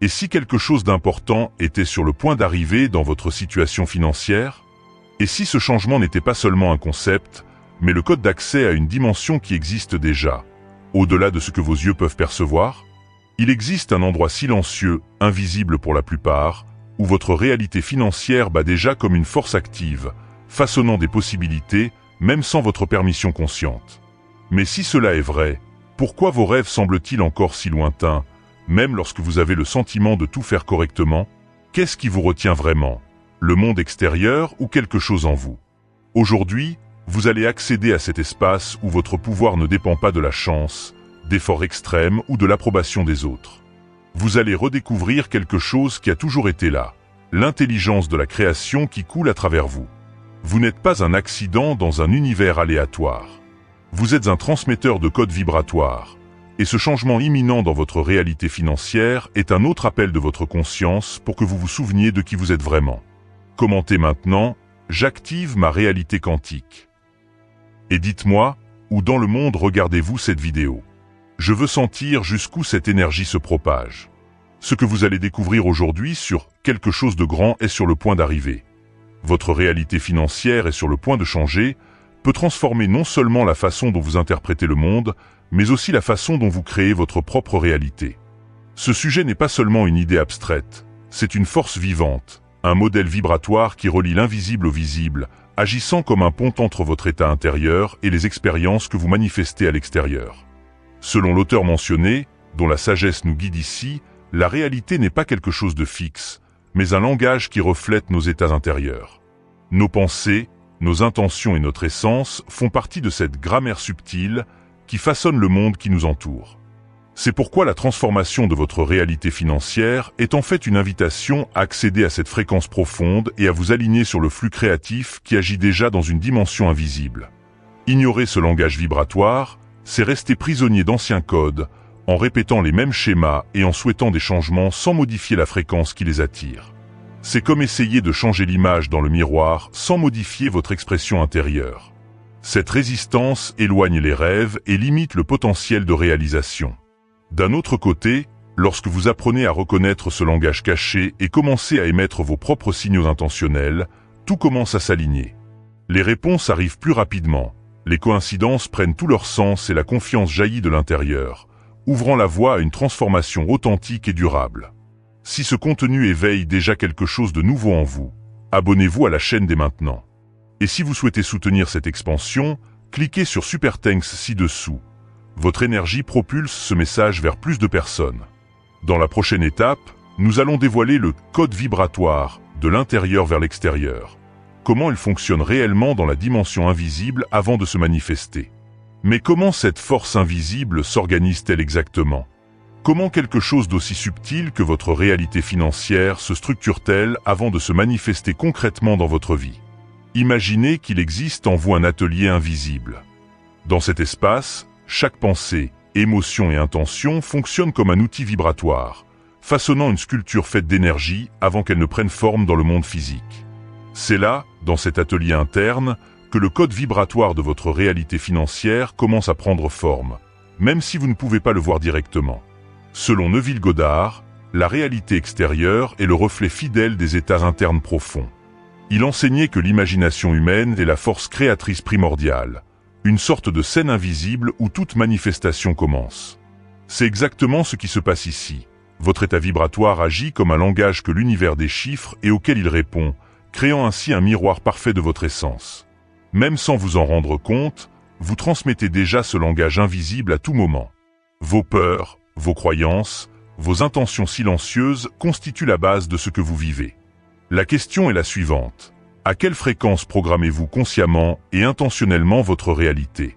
Et si quelque chose d'important était sur le point d'arriver dans votre situation financière? Et si ce changement n'était pas seulement un concept, mais le code d'accès à une dimension qui existe déjà, au-delà de ce que vos yeux peuvent percevoir? Il existe un endroit silencieux, invisible pour la plupart, où votre réalité financière bat déjà comme une force active, façonnant des possibilités, même sans votre permission consciente. Mais si cela est vrai, pourquoi vos rêves semblent-ils encore si lointains, même lorsque vous avez le sentiment de tout faire correctement? Qu'est-ce qui vous retient vraiment? Le monde extérieur ou quelque chose en vous? Aujourd'hui, vous allez accéder à cet espace où votre pouvoir ne dépend pas de la chance, d'efforts extrêmes ou de l'approbation des autres. Vous allez redécouvrir quelque chose qui a toujours été là, l'intelligence de la création qui coule à travers vous. Vous n'êtes pas un accident dans un univers aléatoire. Vous êtes un transmetteur de codes vibratoires, et ce changement imminent dans votre réalité financière est un autre appel de votre conscience pour que vous vous souveniez de qui vous êtes vraiment. Commentez maintenant « J'active ma réalité quantique ». Et dites-moi, où dans le monde regardez-vous cette vidéo? Je veux sentir jusqu'où cette énergie se propage. Ce que vous allez découvrir aujourd'hui sur quelque chose de grand est sur le point d'arriver. Votre réalité financière est sur le point de changer, peut transformer non seulement la façon dont vous interprétez le monde, mais aussi la façon dont vous créez votre propre réalité. Ce sujet n'est pas seulement une idée abstraite, c'est une force vivante, un modèle vibratoire qui relie l'invisible au visible, agissant comme un pont entre votre état intérieur et les expériences que vous manifestez à l'extérieur. Selon l'auteur mentionné, dont la sagesse nous guide ici, la réalité n'est pas quelque chose de fixe, mais un langage qui reflète nos états intérieurs. Nos pensées, nos intentions et notre essence font partie de cette grammaire subtile qui façonne le monde qui nous entoure. C'est pourquoi la transformation de votre réalité financière est en fait une invitation à accéder à cette fréquence profonde et à vous aligner sur le flux créatif qui agit déjà dans une dimension invisible. Ignorer ce langage vibratoire, c'est rester prisonnier d'anciens codes, en répétant les mêmes schémas et en souhaitant des changements sans modifier la fréquence qui les attire. C'est comme essayer de changer l'image dans le miroir sans modifier votre expression intérieure. Cette résistance éloigne les rêves et limite le potentiel de réalisation. D'un autre côté, lorsque vous apprenez à reconnaître ce langage caché et commencez à émettre vos propres signaux intentionnels, tout commence à s'aligner. Les réponses arrivent plus rapidement, les coïncidences prennent tout leur sens et la confiance jaillit de l'intérieur, ouvrant la voie à une transformation authentique et durable. Si ce contenu éveille déjà quelque chose de nouveau en vous, abonnez-vous à la chaîne dès maintenant. Et si vous souhaitez soutenir cette expansion, cliquez sur Super Thanks ci-dessous. Votre énergie propulse ce message vers plus de personnes. Dans la prochaine étape, nous allons dévoiler le code vibratoire de l'intérieur vers l'extérieur. Comment il fonctionne réellement dans la dimension invisible avant de se manifester. Mais comment cette force invisible s'organise-t-elle exactement? Comment quelque chose d'aussi subtil que votre réalité financière se structure-t-elle avant de se manifester concrètement dans votre vie? Imaginez qu'il existe en vous un atelier invisible. Dans cet espace, chaque pensée, émotion et intention fonctionne comme un outil vibratoire, façonnant une sculpture faite d'énergie avant qu'elle ne prenne forme dans le monde physique. C'est là, dans cet atelier interne, que le code vibratoire de votre réalité financière commence à prendre forme, même si vous ne pouvez pas le voir directement. Selon Neville Goddard, la réalité extérieure est le reflet fidèle des états internes profonds. Il enseignait que l'imagination humaine est la force créatrice primordiale, une sorte de scène invisible où toute manifestation commence. C'est exactement ce qui se passe ici. Votre état vibratoire agit comme un langage que l'univers déchiffre et auquel il répond, créant ainsi un miroir parfait de votre essence. Même sans vous en rendre compte, vous transmettez déjà ce langage invisible à tout moment. Vos peurs, vos croyances, vos intentions silencieuses constituent la base de ce que vous vivez. La question est la suivante. À quelle fréquence programmez-vous consciemment et intentionnellement votre réalité?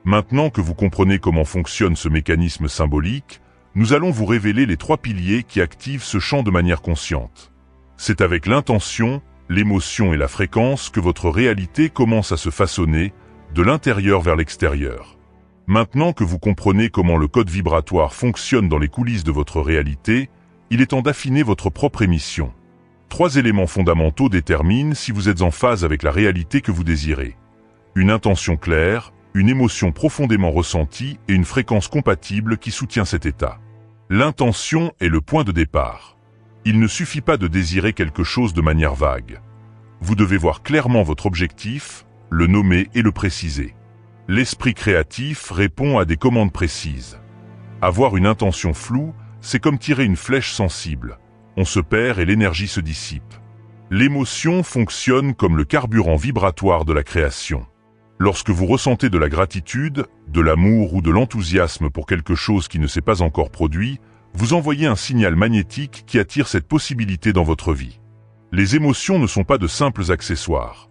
Maintenant que vous comprenez comment fonctionne ce mécanisme symbolique, nous allons vous révéler les 3 piliers qui activent ce champ de manière consciente. C'est avec l'intention, l'émotion et la fréquence que votre réalité commence à se façonner, de l'intérieur vers l'extérieur. Maintenant que vous comprenez comment le code vibratoire fonctionne dans les coulisses de votre réalité, il est temps d'affiner votre propre émission. 3 éléments fondamentaux déterminent si vous êtes en phase avec la réalité que vous désirez. Une intention claire, une émotion profondément ressentie et une fréquence compatible qui soutient cet état. L'intention est le point de départ. Il ne suffit pas de désirer quelque chose de manière vague. Vous devez voir clairement votre objectif, le nommer et le préciser. L'esprit créatif répond à des commandes précises. Avoir une intention floue, c'est comme tirer une flèche sans cible. On se perd et l'énergie se dissipe. L'émotion fonctionne comme le carburant vibratoire de la création. Lorsque vous ressentez de la gratitude, de l'amour ou de l'enthousiasme pour quelque chose qui ne s'est pas encore produit, vous envoyez un signal magnétique qui attire cette possibilité dans votre vie. Les émotions ne sont pas de simples accessoires.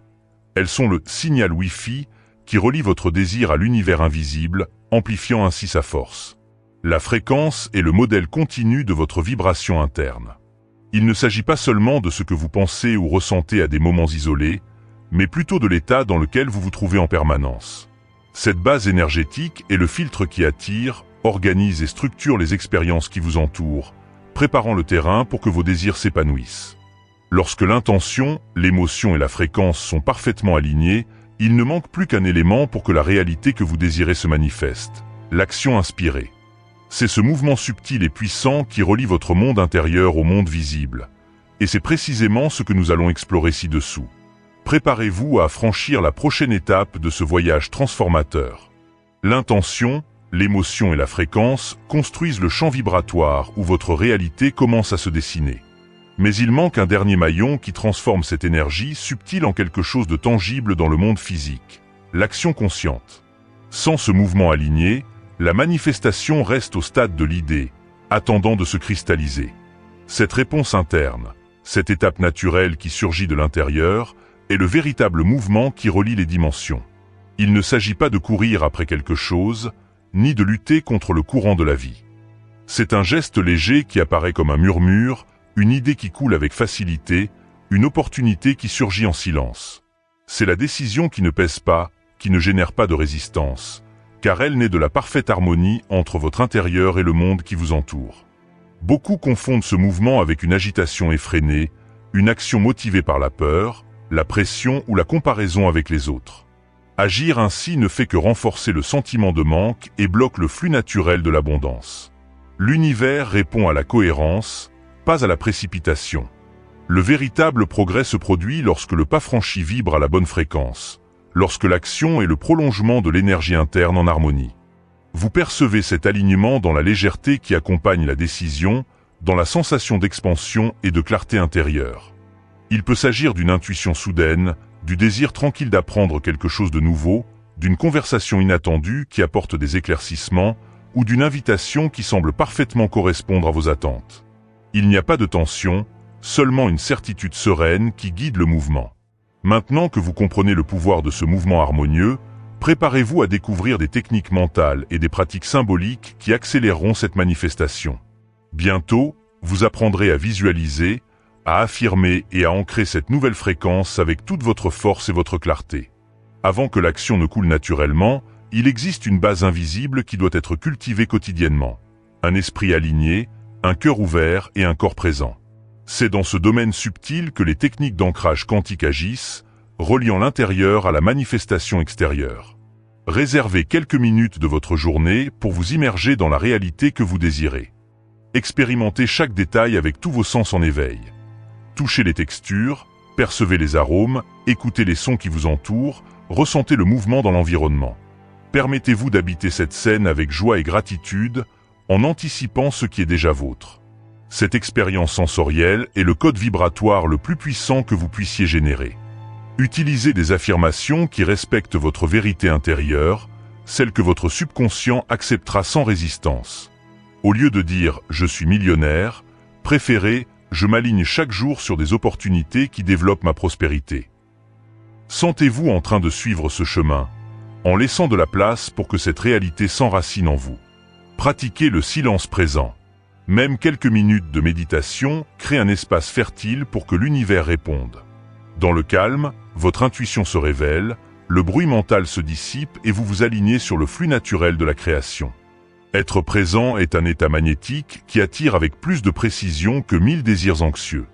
Elles sont le signal Wi-Fi qui relie votre désir à l'univers invisible, amplifiant ainsi sa force. La fréquence est le modèle continu de votre vibration interne. Il ne s'agit pas seulement de ce que vous pensez ou ressentez à des moments isolés, mais plutôt de l'état dans lequel vous vous trouvez en permanence. Cette base énergétique est le filtre qui attire, organise et structure les expériences qui vous entourent, préparant le terrain pour que vos désirs s'épanouissent. Lorsque l'intention, l'émotion et la fréquence sont parfaitement alignés, il ne manque plus qu'un élément pour que la réalité que vous désirez se manifeste, l'action inspirée. C'est ce mouvement subtil et puissant qui relie votre monde intérieur au monde visible. Et c'est précisément ce que nous allons explorer ci-dessous. Préparez-vous à franchir la prochaine étape de ce voyage transformateur. L'intention, l'émotion et la fréquence construisent le champ vibratoire où votre réalité commence à se dessiner. Mais il manque un dernier maillon qui transforme cette énergie subtile en quelque chose de tangible dans le monde physique, l'action consciente. Sans ce mouvement aligné, la manifestation reste au stade de l'idée, attendant de se cristalliser. Cette réponse interne, cette étape naturelle qui surgit de l'intérieur, est le véritable mouvement qui relie les dimensions. Il ne s'agit pas de courir après quelque chose, ni de lutter contre le courant de la vie. C'est un geste léger qui apparaît comme un murmure, une idée qui coule avec facilité, une opportunité qui surgit en silence. C'est la décision qui ne pèse pas, qui ne génère pas de résistance, car elle naît de la parfaite harmonie entre votre intérieur et le monde qui vous entoure. Beaucoup confondent ce mouvement avec une agitation effrénée, une action motivée par la peur, la pression ou la comparaison avec les autres. Agir ainsi ne fait que renforcer le sentiment de manque et bloque le flux naturel de l'abondance. L'univers répond à la cohérence, pas à la précipitation. Le véritable progrès se produit lorsque le pas franchi vibre à la bonne fréquence, lorsque l'action est le prolongement de l'énergie interne en harmonie. Vous percevez cet alignement dans la légèreté qui accompagne la décision, dans la sensation d'expansion et de clarté intérieure. Il peut s'agir d'une intuition soudaine, du désir tranquille d'apprendre quelque chose de nouveau, d'une conversation inattendue qui apporte des éclaircissements, ou d'une invitation qui semble parfaitement correspondre à vos attentes. Il n'y a pas de tension, seulement une certitude sereine qui guide le mouvement. Maintenant que vous comprenez le pouvoir de ce mouvement harmonieux, préparez-vous à découvrir des techniques mentales et des pratiques symboliques qui accéléreront cette manifestation. Bientôt, vous apprendrez à visualiser, à affirmer et à ancrer cette nouvelle fréquence avec toute votre force et votre clarté. Avant que l'action ne coule naturellement, il existe une base invisible qui doit être cultivée quotidiennement. Un esprit aligné, un cœur ouvert et un corps présent. C'est dans ce domaine subtil que les techniques d'ancrage quantique agissent, reliant l'intérieur à la manifestation extérieure. Réservez quelques minutes de votre journée pour vous immerger dans la réalité que vous désirez. Expérimentez chaque détail avec tous vos sens en éveil. Touchez les textures, percevez les arômes, écoutez les sons qui vous entourent, ressentez le mouvement dans l'environnement. Permettez-vous d'habiter cette scène avec joie et gratitude, en anticipant ce qui est déjà vôtre. Cette expérience sensorielle est le code vibratoire le plus puissant que vous puissiez générer. Utilisez des affirmations qui respectent votre vérité intérieure, celle que votre subconscient acceptera sans résistance. Au lieu de dire « je suis millionnaire », préférez « je m'aligne chaque jour sur des opportunités qui développent ma prospérité ». Sentez-vous en train de suivre ce chemin, en laissant de la place pour que cette réalité s'enracine en vous. Pratiquez le silence présent. Même quelques minutes de méditation créent un espace fertile pour que l'univers réponde. Dans le calme, votre intuition se révèle, le bruit mental se dissipe et vous vous alignez sur le flux naturel de la création. Être présent est un état magnétique qui attire avec plus de précision que 1000 désirs anxieux.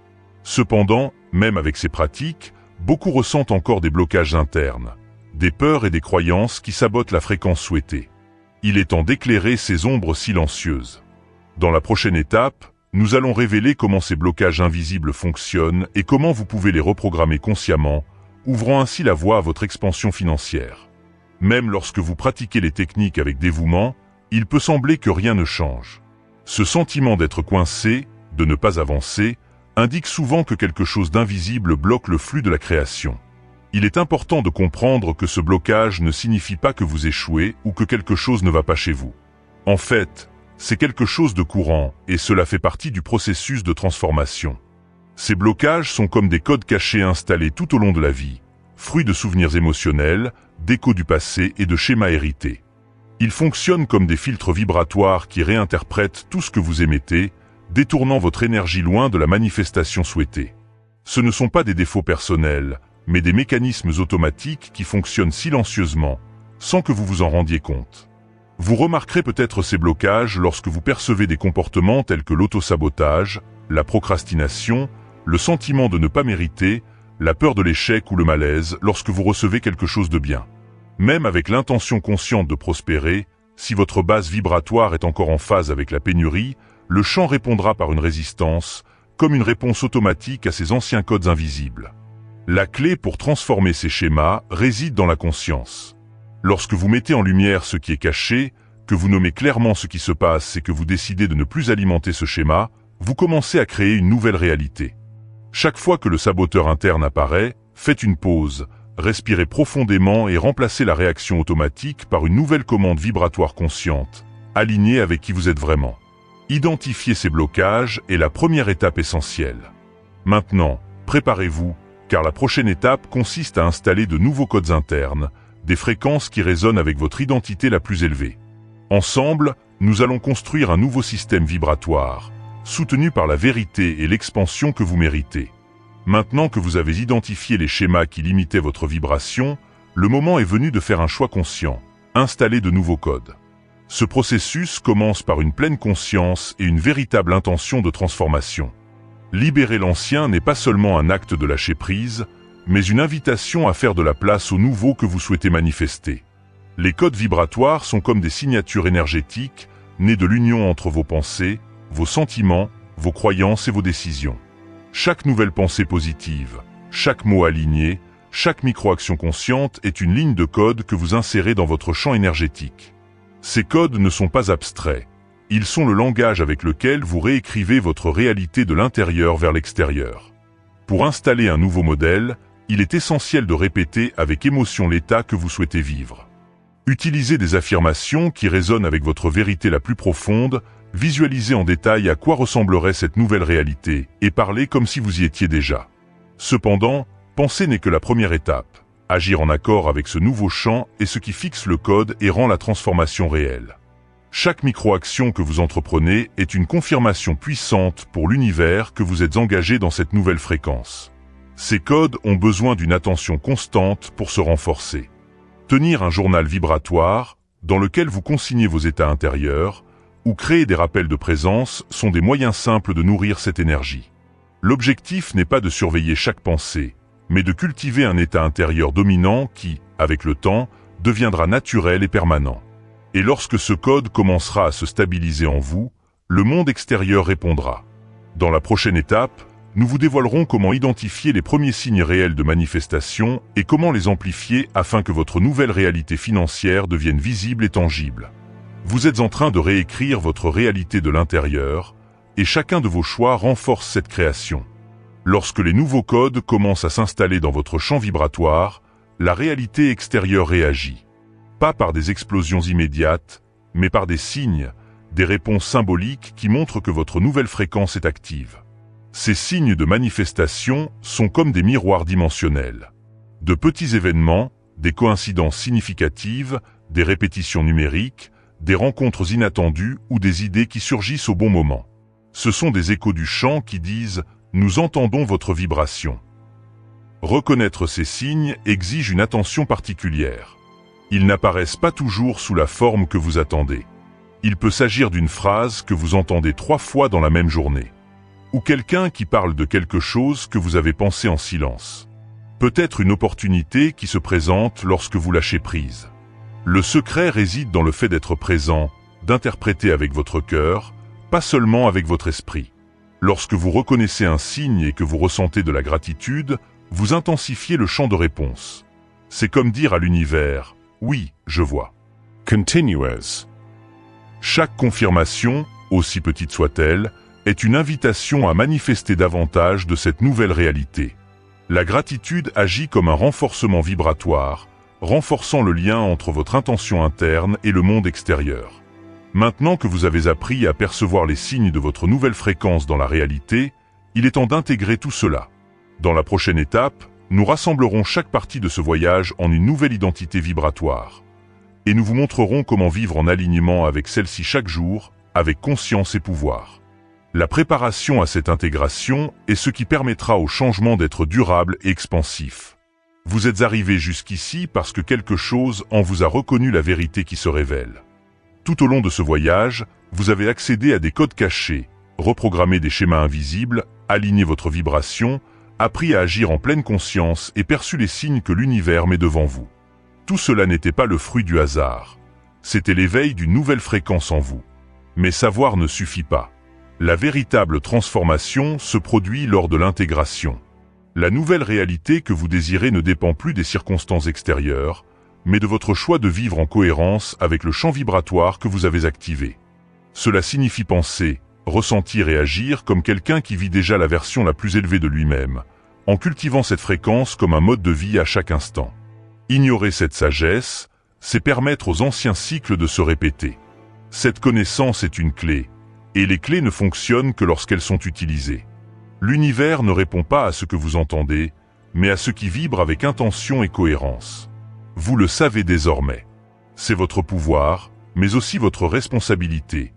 Cependant, même avec ces pratiques, beaucoup ressentent encore des blocages internes, des peurs et des croyances qui sabotent la fréquence souhaitée. Il est temps d'éclairer ces ombres silencieuses. Dans la prochaine étape, nous allons révéler comment ces blocages invisibles fonctionnent et comment vous pouvez les reprogrammer consciemment, ouvrant ainsi la voie à votre expansion financière. Même lorsque vous pratiquez les techniques avec dévouement, il peut sembler que rien ne change. Ce sentiment d'être coincé, de ne pas avancer, indique souvent que quelque chose d'invisible bloque le flux de la création. Il est important de comprendre que ce blocage ne signifie pas que vous échouez ou que quelque chose ne va pas chez vous. En fait, c'est quelque chose de courant et cela fait partie du processus de transformation. Ces blocages sont comme des codes cachés installés tout au long de la vie, fruits de souvenirs émotionnels, d'échos du passé et de schémas hérités. Ils fonctionnent comme des filtres vibratoires qui réinterprètent tout ce que vous émettez, détournant votre énergie loin de la manifestation souhaitée. Ce ne sont pas des défauts personnels, mais des mécanismes automatiques qui fonctionnent silencieusement, sans que vous vous en rendiez compte. Vous remarquerez peut-être ces blocages lorsque vous percevez des comportements tels que l'autosabotage, la procrastination, le sentiment de ne pas mériter, la peur de l'échec ou le malaise lorsque vous recevez quelque chose de bien. Même avec l'intention consciente de prospérer, si votre base vibratoire est encore en phase avec la pénurie, le champ répondra par une résistance, comme une réponse automatique à ces anciens codes invisibles. La clé pour transformer ces schémas réside dans la conscience. Lorsque vous mettez en lumière ce qui est caché, que vous nommez clairement ce qui se passe et que vous décidez de ne plus alimenter ce schéma, vous commencez à créer une nouvelle réalité. Chaque fois que le saboteur interne apparaît, faites une pause, respirez profondément et remplacez la réaction automatique par une nouvelle commande vibratoire consciente, alignée avec qui vous êtes vraiment. Identifier ces blocages est la première étape essentielle. Maintenant, préparez-vous, car la prochaine étape consiste à installer de nouveaux codes internes, des fréquences qui résonnent avec votre identité la plus élevée. Ensemble, nous allons construire un nouveau système vibratoire, soutenu par la vérité et l'expansion que vous méritez. Maintenant que vous avez identifié les schémas qui limitaient votre vibration, le moment est venu de faire un choix conscient, installer de nouveaux codes. Ce processus commence par une pleine conscience et une véritable intention de transformation. Libérer l'ancien n'est pas seulement un acte de lâcher prise, mais une invitation à faire de la place au nouveau que vous souhaitez manifester. Les codes vibratoires sont comme des signatures énergétiques, nées de l'union entre vos pensées, vos sentiments, vos croyances et vos décisions. Chaque nouvelle pensée positive, chaque mot aligné, chaque micro-action consciente est une ligne de code que vous insérez dans votre champ énergétique. Ces codes ne sont pas abstraits. Ils sont le langage avec lequel vous réécrivez votre réalité de l'intérieur vers l'extérieur. Pour installer un nouveau modèle, il est essentiel de répéter avec émotion l'état que vous souhaitez vivre. Utilisez des affirmations qui résonnent avec votre vérité la plus profonde, visualisez en détail à quoi ressemblerait cette nouvelle réalité et parlez comme si vous y étiez déjà. Cependant, penser n'est que la première étape. Agir en accord avec ce nouveau champ est ce qui fixe le code et rend la transformation réelle. Chaque micro-action que vous entreprenez est une confirmation puissante pour l'univers que vous êtes engagé dans cette nouvelle fréquence. Ces codes ont besoin d'une attention constante pour se renforcer. Tenir un journal vibratoire, dans lequel vous consignez vos états intérieurs, ou créer des rappels de présence sont des moyens simples de nourrir cette énergie. L'objectif n'est pas de surveiller chaque pensée, mais de cultiver un état intérieur dominant qui, avec le temps, deviendra naturel et permanent. Et lorsque ce code commencera à se stabiliser en vous, le monde extérieur répondra. Dans la prochaine étape, nous vous dévoilerons comment identifier les premiers signes réels de manifestation et comment les amplifier afin que votre nouvelle réalité financière devienne visible et tangible. Vous êtes en train de réécrire votre réalité de l'intérieur, et chacun de vos choix renforce cette création. Lorsque les nouveaux codes commencent à s'installer dans votre champ vibratoire, la réalité extérieure réagit. Pas par des explosions immédiates, mais par des signes, des réponses symboliques qui montrent que votre nouvelle fréquence est active. Ces signes de manifestation sont comme des miroirs dimensionnels. De petits événements, des coïncidences significatives, des répétitions numériques, des rencontres inattendues ou des idées qui surgissent au bon moment. Ce sont des échos du champ qui disent « Nous entendons votre vibration ». Reconnaître ces signes exige une attention particulière. Ils n'apparaissent pas toujours sous la forme que vous attendez. Il peut s'agir d'une phrase que vous entendez 3 fois dans la même journée. Ou quelqu'un qui parle de quelque chose que vous avez pensé en silence. Peut-être une opportunité qui se présente lorsque vous lâchez prise. Le secret réside dans le fait d'être présent, d'interpréter avec votre cœur, pas seulement avec votre esprit. Lorsque vous reconnaissez un signe et que vous ressentez de la gratitude, vous intensifiez le champ de réponse. C'est comme dire à l'univers « Oui, je vois ». Continuous. Chaque confirmation, aussi petite soit-elle, est une invitation à manifester davantage de cette nouvelle réalité. La gratitude agit comme un renforcement vibratoire, renforçant le lien entre votre intention interne et le monde extérieur. Maintenant que vous avez appris à percevoir les signes de votre nouvelle fréquence dans la réalité, il est temps d'intégrer tout cela. Dans la prochaine étape, nous rassemblerons chaque partie de ce voyage en une nouvelle identité vibratoire. Et nous vous montrerons comment vivre en alignement avec celle-ci chaque jour, avec conscience et pouvoir. La préparation à cette intégration est ce qui permettra au changement d'être durable et expansif. Vous êtes arrivé jusqu'ici parce que quelque chose en vous a reconnu la vérité qui se révèle. Tout au long de ce voyage, vous avez accédé à des codes cachés, reprogrammé des schémas invisibles, aligné votre vibration, appris à agir en pleine conscience et perçu les signes que l'univers met devant vous. Tout cela n'était pas le fruit du hasard. C'était l'éveil d'une nouvelle fréquence en vous. Mais savoir ne suffit pas. La véritable transformation se produit lors de l'intégration. La nouvelle réalité que vous désirez ne dépend plus des circonstances extérieures, mais de votre choix de vivre en cohérence avec le champ vibratoire que vous avez activé. Cela signifie penser, ressentir et agir comme quelqu'un qui vit déjà la version la plus élevée de lui-même, en cultivant cette fréquence comme un mode de vie à chaque instant. Ignorer cette sagesse, c'est permettre aux anciens cycles de se répéter. Cette connaissance est une clé, et les clés ne fonctionnent que lorsqu'elles sont utilisées. L'univers ne répond pas à ce que vous entendez, mais à ce qui vibre avec intention et cohérence. Vous le savez désormais. C'est votre pouvoir, mais aussi votre responsabilité.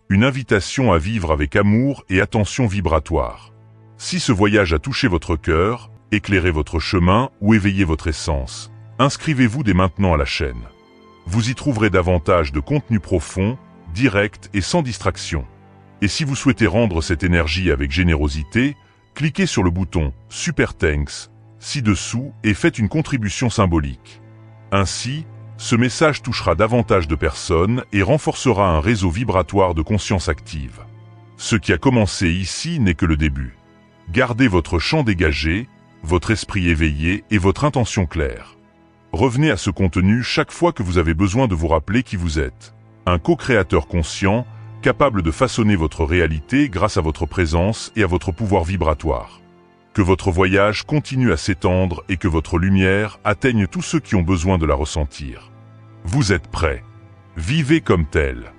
Une invitation à vivre avec amour et attention vibratoire. Si ce voyage a touché votre cœur, éclairé votre chemin ou éveillé votre essence, inscrivez-vous dès maintenant à la chaîne. Vous y trouverez davantage de contenu profond, direct et sans distraction. Et si vous souhaitez rendre cette énergie avec générosité, cliquez sur le bouton « Super Thanks » ci-dessous et faites une contribution symbolique. Ainsi, ce message touchera davantage de personnes et renforcera un réseau vibratoire de conscience active. Ce qui a commencé ici n'est que le début. Gardez votre champ dégagé, votre esprit éveillé et votre intention claire. Revenez à ce contenu chaque fois que vous avez besoin de vous rappeler qui vous êtes. Un co-créateur conscient, capable de façonner votre réalité grâce à votre présence et à votre pouvoir vibratoire. Que votre voyage continue à s'étendre et que votre lumière atteigne tous ceux qui ont besoin de la ressentir. Vous êtes prêts. Vivez comme tel.